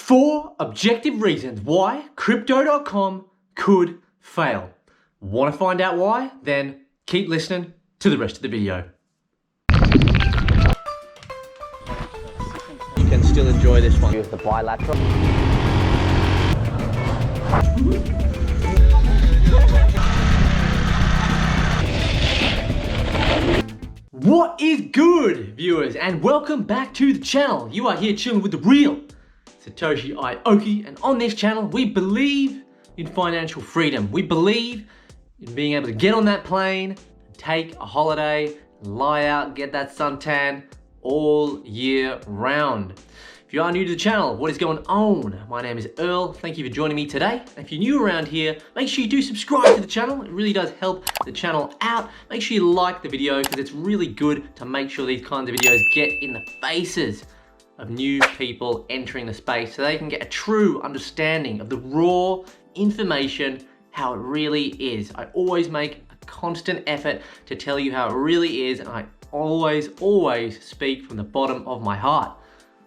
4 objective reasons why crypto.com could fail. Want to find out why? Then keep listening to the rest of the video. You can still enjoy this one. Use the bilateral. What is good, viewers, and welcome back to the channel. You are here chilling with the real Satoshi Aoki, and on this channel we believe in financial freedom. We believe in being able to get on that plane, take a holiday, lie out, get that suntan all year round. If you are new to the channel, what is going on? My name is Earl. Thank you for joining me today. If you're new around here, make sure you do subscribe to the channel. It really does help the channel out. Make sure you like the video because it's really good to make sure these kinds of videos get in the faces of new people entering the space so they can get a true understanding of the raw information, how it really is. I always make a constant effort to tell you how it really is, and I always speak from the bottom of my heart.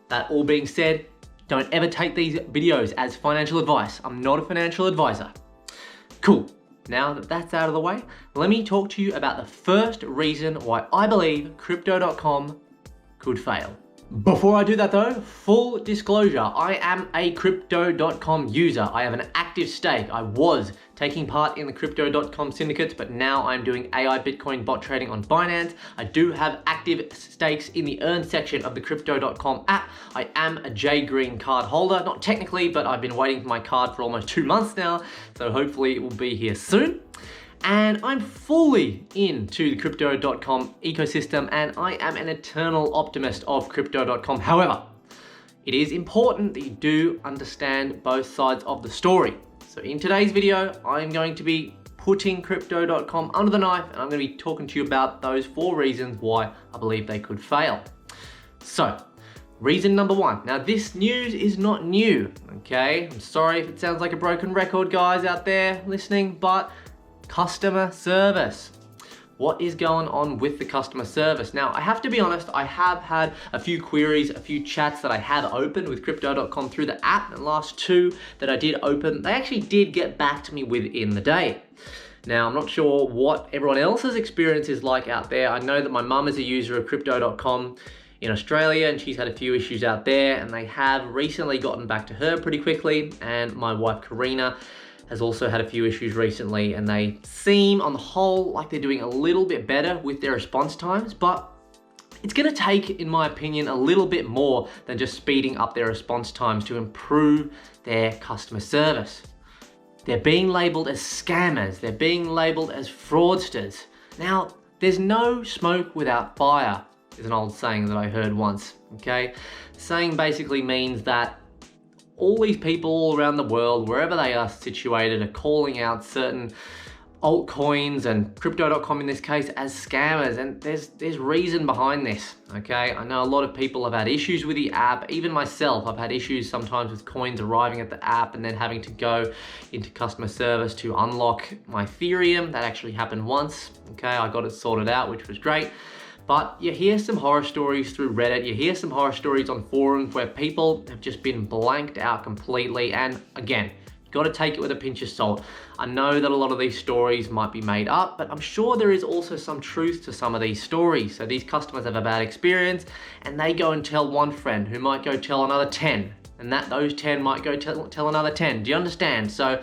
That all being said, don't ever take these videos as financial advice. I'm not a financial advisor. Cool. Now that that's out of the way, let me talk to you about the first reason why I believe crypto.com could fail. Before I do that though, full disclosure, I am a crypto.com user. I have an active stake. I was taking part in the crypto.com syndicates, but now I'm doing AI Bitcoin bot trading on Binance. I do have active stakes in the earn section of the crypto.com app. I am a J Green card holder, not technically, but I've been waiting for my card for almost 2 months now, so hopefully it will be here soon. And I'm fully into the crypto.com ecosystem, and I am an eternal optimist of crypto.com. However, it is important that you do understand both sides of the story. So in today's video, I'm going to be putting crypto.com under the knife, and I'm going to be talking to you about those 4 reasons why I believe they could fail. So, reason number 1. Now this news is not new, okay? I'm sorry if it sounds like a broken record, guys out there listening, but customer service. What is going on with the customer service? Now, I have to be honest, I have had a few queries, a few chats that I have opened with crypto.com through the app, and the last 2 that I did open, they actually did get back to me within the day. Now, I'm not sure what everyone else's experience is like out there. I know that my mum is a user of crypto.com in Australia, and she's had a few issues out there, and they have recently gotten back to her pretty quickly, and my wife Karina has also had a few issues recently, and they seem on the whole like they're doing a little bit better with their response times, but it's gonna take, in my opinion, a little bit more than just speeding up their response times to improve their customer service. They're being labeled as scammers, they're being labeled as fraudsters. Now, there's no smoke without fire, is an old saying that I heard once, okay? The saying basically means that all these people all around the world, wherever they are situated, are calling out certain altcoins and crypto.com in this case as scammers, and there's reason behind this, okay? I know a lot of people have had issues with the app. Even myself, I've had issues sometimes with coins arriving at the app and then having to go into customer service to unlock my Ethereum. That actually happened once, okay? I got it sorted out, which was great. But you hear some horror stories through Reddit, you hear some horror stories on forums where people have just been blanked out completely, and again, you've got to take it with a pinch of salt. I know that a lot of these stories might be made up, but I'm sure there is also some truth to some of these stories. So these customers have a bad experience, and they go and tell one friend who might go tell another 10, and those 10 might go tell another 10. Do you understand? So,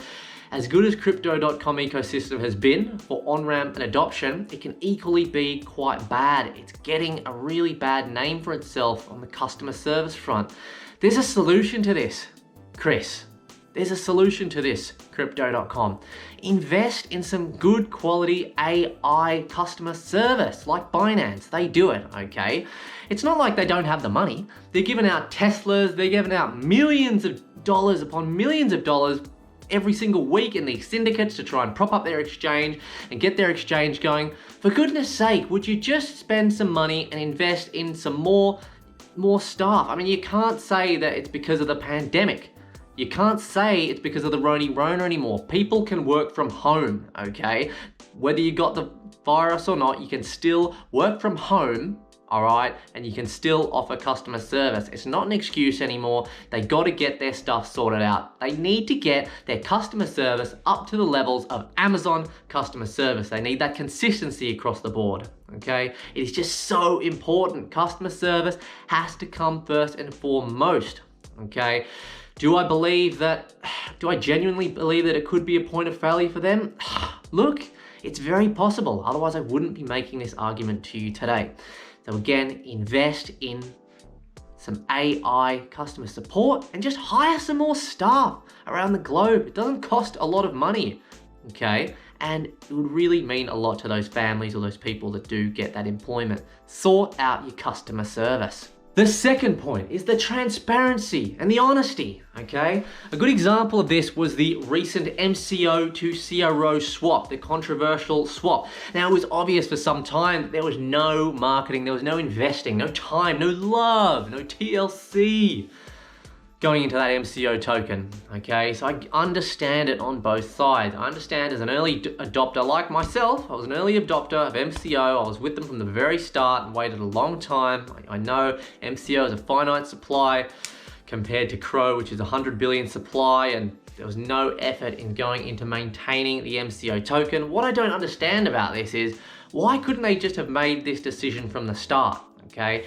as good as crypto.com ecosystem has been for on-ramp and adoption, it can equally be quite bad. It's getting a really bad name for itself on the customer service front. There's a solution to this, Chris. There's a solution to this, crypto.com. Invest in some good quality AI customer service like Binance. They do it, okay? It's not like they don't have the money. They're giving out Teslas, they're giving out millions of dollars upon millions of dollars every single week in these syndicates to try and prop up their exchange and get their exchange going. For goodness sake, would you just spend some money and invest in some more staff? I mean, you can't say that it's because of the pandemic. You can't say it's because of the Rona anymore. People can work from home, okay? Whether you got the virus or not, you can still work from home, all right? And you can still offer customer service. It's not an excuse anymore. They got to get their stuff sorted out. They need to get their customer service up to the levels of Amazon customer service. They need that consistency across the board, okay? It is just so important. Customer service has to come first and foremost, okay? Do I genuinely believe that it could be a point of failure for them? Look, it's very possible. Otherwise, I wouldn't be making this argument to you today. So again, invest in some AI customer support and just hire some more staff around the globe. It doesn't cost a lot of money, okay? And it would really mean a lot to those families or those people that do get that employment. Sort out your customer service. The second point is the transparency and the honesty, okay? A good example of this was the recent MCO to CRO swap, the controversial swap. Now, it was obvious for some time that there was no marketing, there was no investing, no time, no love, no TLC going into that MCO token, okay? So I understand it on both sides. I understand as an early adopter like myself, I was an early adopter of MCO. I was with them from the very start and waited a long time. I know MCO is a finite supply compared to CRO, which is 100 billion supply, and there was no effort in going into maintaining the MCO token. What I don't understand about this is, why couldn't they just have made this decision from the start, okay?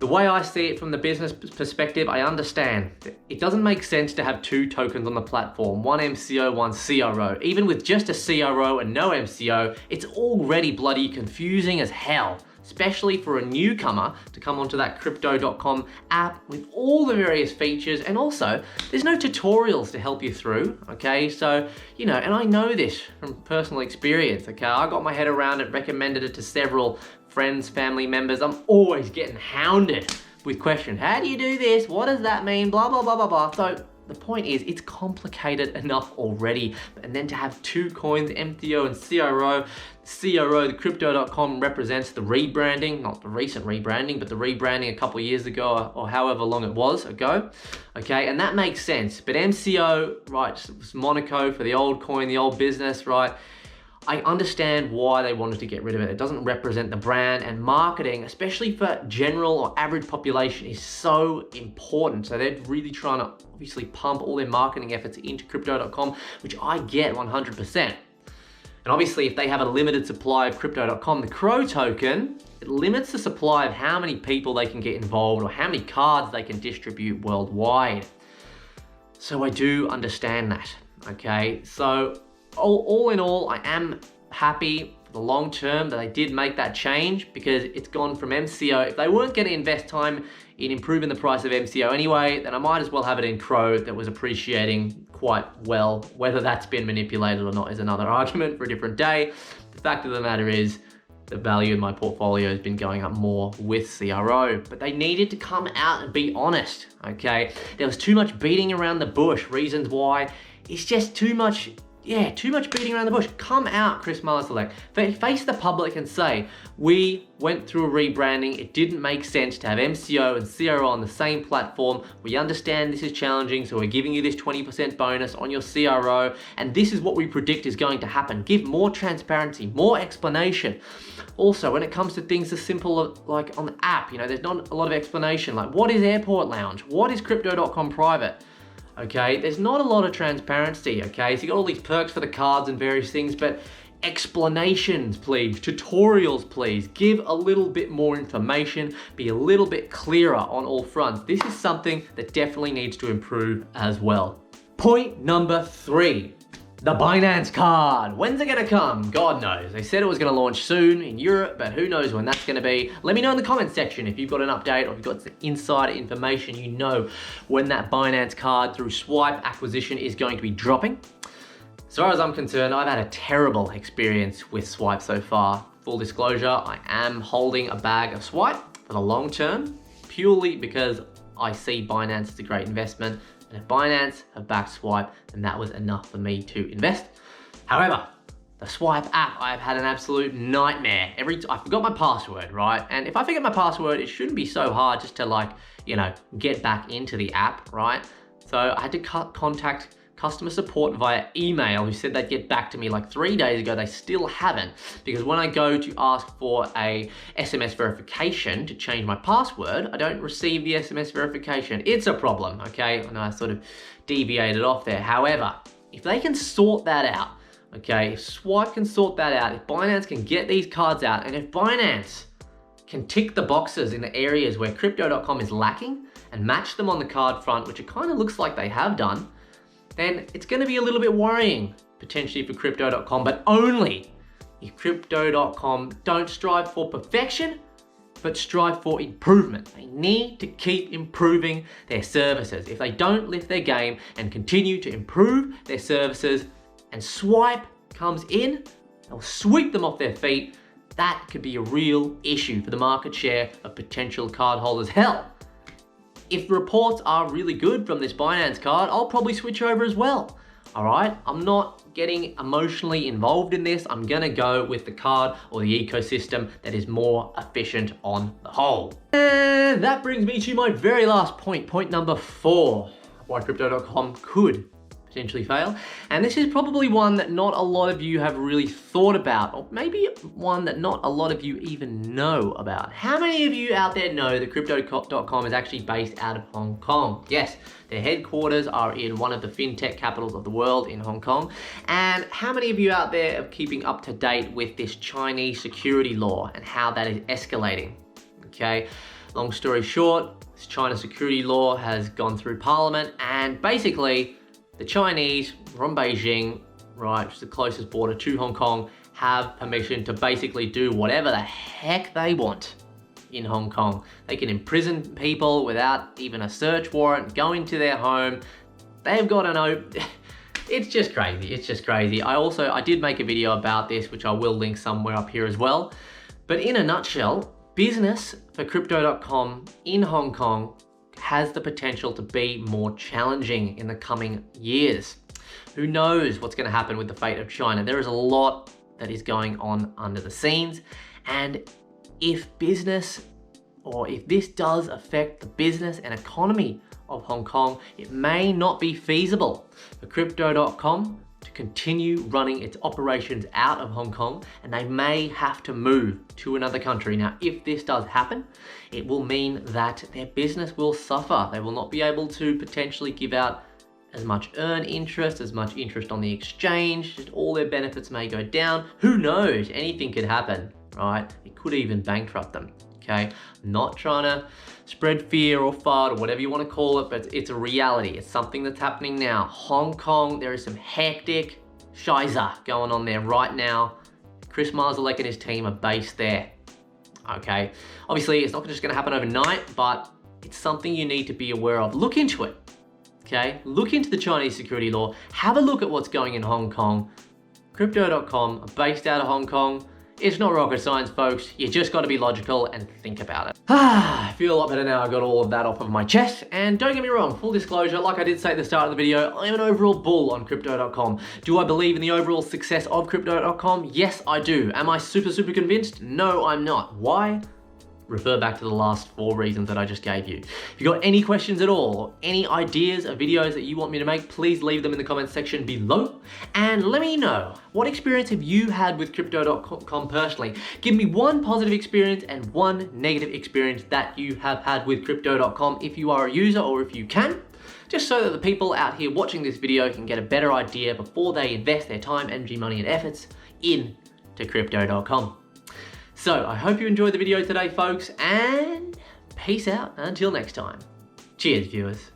The way I see it from the business perspective, I understand. It doesn't make sense to have two tokens on the platform, one MCO, one CRO. Even with just a CRO and no MCO, it's already bloody confusing as hell, especially for a newcomer to come onto that crypto.com app with all the various features. And also, there's no tutorials to help you through, okay? So, and I know this from personal experience, okay? I got my head around it, recommended it to several friends, family members. I'm always getting hounded with questions. How do you do this? What does that mean? Blah, blah, blah, blah, blah. So the point is, it's complicated enough already. And then to have two coins, MCO and CRO. CRO, the crypto.com represents the rebranding, not the recent rebranding, but the rebranding a couple of years ago or however long it was ago. Okay, and that makes sense. But MCO, right, it's Monaco for the old coin, the old business, right? I understand why they wanted to get rid of it. It doesn't represent the brand, and marketing, especially for general or average population, is so important. So they're really trying to obviously pump all their marketing efforts into crypto.com, which I get 100%. And obviously if they have a limited supply of crypto.com, the CRO token, it limits the supply of how many people they can get involved or how many cards they can distribute worldwide. So I do understand that, okay? So all in all, I am happy for the long term that they did make that change, because it's gone from MCO. If they weren't going to invest time in improving the price of MCO anyway, then I might as well have it in CRO that was appreciating quite well. Whether that's been manipulated or not is another argument for a different day. The fact of the matter is, the value in my portfolio has been going up more with CRO, but they needed to come out and be honest, okay? There was too much beating around the bush, reasons why. It's just too much beating around the bush. Come out, Chris Select. Face the public and say, we went through a rebranding. It didn't make sense to have MCO and CRO on the same platform. We understand this is challenging, so we're giving you this 20% bonus on your CRO, and this is what we predict is going to happen. Give more transparency, more explanation. Also, when it comes to things as simple like on the app, there's not a lot of explanation. Like, what is Airport Lounge? What is crypto.com private? Okay, there's not a lot of transparency, okay? So you got all these perks for the cards and various things, but explanations, please, tutorials, please. Give a little bit more information, be a little bit clearer on all fronts. This is something that definitely needs to improve as well. Point number 3. The Binance card. When's it gonna come? God knows. They said it was gonna launch soon in Europe, but who knows when that's gonna be. Let me know in the comments section if you've got an update or if you've got some insider information, when that Binance card through Swipe acquisition is going to be dropping. As far as I'm concerned, I've had a terrible experience with Swipe so far. Full disclosure, I am holding a bag of Swipe for the long term, purely because I see Binance as a great investment. And if Binance have backed Swipe, then that was enough for me to invest. However, the Swipe app, I've had an absolute nightmare. I forgot my password, right? And if I forget my password, it shouldn't be so hard just to get back into the app, right? So I had to contact customer support via email who said they'd get back to me like 3 days ago. They still haven't, because when I go to ask for a SMS verification to change my password, I don't receive the SMS verification. It's a problem, okay? And I sort of deviated off there. However, if they can sort that out, okay, if Swipe can sort that out, if Binance can get these cards out, and if Binance can tick the boxes in the areas where crypto.com is lacking and match them on the card front, which it kind of looks like they have done, then it's going to be a little bit worrying potentially for crypto.com, but only if crypto.com don't strive for perfection, but strive for improvement. They need to keep improving their services. If they don't lift their game and continue to improve their services, and Swipe comes in, they'll sweep them off their feet. That could be a real issue for the market share of potential cardholders. Hell, if reports are really good from this Binance card, I'll probably switch over as well. All right, I'm not getting emotionally involved in this. I'm gonna go with the card or the ecosystem that is more efficient on the whole. And that brings me to my very last point, point number 4, why crypto.com could potentially fail. And this is probably one that not a lot of you have really thought about, or maybe one that not a lot of you even know about. How many of you out there know that crypto.com is actually based out of Hong Kong? Yes, their headquarters are in one of the fintech capitals of the world in Hong Kong. And how many of you out there are keeping up to date with this Chinese security law and how that is escalating? Okay, long story short, this China security law has gone through Parliament, and basically the Chinese from Beijing, right, which is the closest border to Hong Kong, have permission to basically do whatever the heck they want in Hong Kong. They can imprison people without even a search warrant, go into their home. They've got an it's just crazy. It's just crazy. I did make a video about this, which I will link somewhere up here as well. But in a nutshell, business for crypto.com in Hong Kong has the potential to be more challenging in the coming years. Who knows what's going to happen with the fate of China? There is a lot that is going on under the scenes, and if business, or if this does affect the business and economy of Hong Kong, it may not be feasible for crypto.com to continue running its operations out of Hong Kong, and they may have to move to another country. Now, if this does happen, it will mean that their business will suffer. They will not be able to potentially give out as much earned interest, as much interest on the exchange, just all their benefits may go down. Who knows? Anything could happen, right? It could even bankrupt them. Okay, I'm not trying to spread fear or FUD or whatever you want to call it, but it's a reality. It's something that's happening now. Hong Kong, there is some hectic shiza going on there right now. Chris Marszalek and his team are based there. Okay, obviously it's not just going to happen overnight, but it's something you need to be aware of. Look into it. Okay, look into the Chinese security law. Have a look at what's going in Hong Kong. Crypto.com, based out of Hong Kong. It's not rocket science, folks. You just got to be logical and think about it. I feel a lot better now. I got all of that off of my chest. And don't get me wrong, full disclosure, like I did say at the start of the video, I'm an overall bull on crypto.com. Do I believe in the overall success of crypto.com? Yes, I do. Am I super convinced? No, I'm not. Why? Refer back to the last 4 reasons that I just gave you. If you got any questions at all, or any ideas of videos that you want me to make, please leave them in the comments section below. And let me know, what experience have you had with crypto.com personally? Give me one positive experience and one negative experience that you have had with crypto.com if you are a user or if you can. Just so that the people out here watching this video can get a better idea before they invest their time, energy, money, and efforts into crypto.com. So I hope you enjoyed the video today, folks, and peace out until next time. Cheers, viewers.